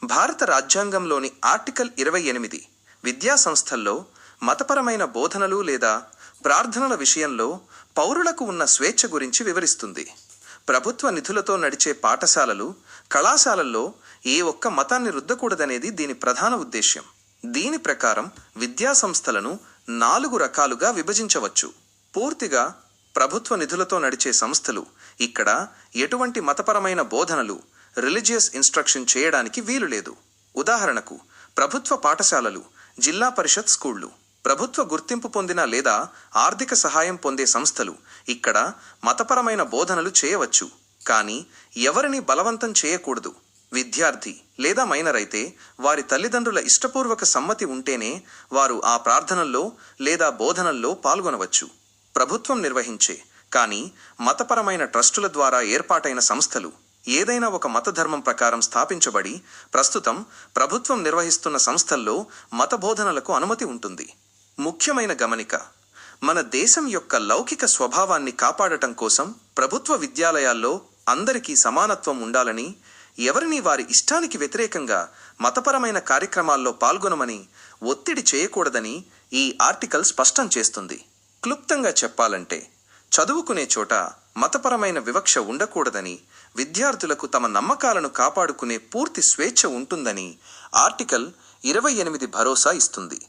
భారత రాజ్యాంగంలోని ఆర్టికల్ 28 విద్యా సంస్థల్లో మతపరమైన బోధనలు లేదా ప్రార్థనల విషయంలో పౌరులకు ఉన్న స్వేచ్ఛ గురించి వివరిస్తుంది. ప్రభుత్వ నిధులతో నడిచే పాఠశాలలు, కళాశాలల్లో ఏ ఒక్క మతాన్ని రుద్దకూడదనేది దీని ప్రధాన ఉద్దేశ్యం. దీని ప్రకారం విద్యా సంస్థలను 4 రకాలుగా విభజించవచ్చు. పూర్తిగా ప్రభుత్వ నిధులతో నడిచే సంస్థలు. ఇక్కడ ఎటువంటి మతపరమైన బోధనలు, రిలీజియస్ ఇన్స్ట్రక్షన్ చేయడానికి వీలు లేదు. ఉదాహరణకు ప్రభుత్వ పాఠశాలలు, జిల్లా పరిషత్ స్కూళ్లు. ప్రభుత్వ గుర్తింపు పొందిన లేదా ఆర్థిక సహాయం పొందే సంస్థలు. ఇక్కడ మతపరమైన బోధనలు చేయవచ్చు, కానీ ఎవరిని బలవంతం చేయకూడదు. విద్యార్థి లేదా మైనర్ అయితే వారి తల్లిదండ్రుల ఇష్టపూర్వక సమ్మతి ఉంటేనే వారు ఆ ప్రార్థనల్లో లేదా బోధనల్లో పాల్గొనవచ్చు. ప్రభుత్వం నిర్వహించే కానీ మతపరమైన ట్రస్టుల ద్వారా ఏర్పాటైన సంస్థలు. ఏదైనా ఒక మతధర్మం ప్రకారం స్థాపించబడి ప్రస్తుతం ప్రభుత్వం నిర్వహిస్తున్న సంస్థల్లో మత బోధనలకు అనుమతి ఉంటుంది. ముఖ్యమైన గమనిక: మన దేశం యొక్క లౌకిక స్వభావాన్ని కాపాడటం కోసం ప్రభుత్వ విద్యాలయాల్లో అందరికీ సమానత్వం ఉండాలని, ఎవరిని వారి ఇష్టానికి వ్యతిరేకంగా మతపరమైన కార్యక్రమాల్లో పాల్గొనమని ఒత్తిడి చేయకూడదని ఈ ఆర్టికల్ స్పష్టం చేస్తుంది. క్లుప్తంగా చెప్పాలంటే, చదువుకునే చోట మతపరమైన వివక్ష ఉండకూడదని, విద్యార్థులకు తమ నమ్మకాలను కాపాడుకునే పూర్తి స్వేచ్ఛ ఉంటుందని ఆర్టికల్ 28 భరోసా ఇస్తుంది.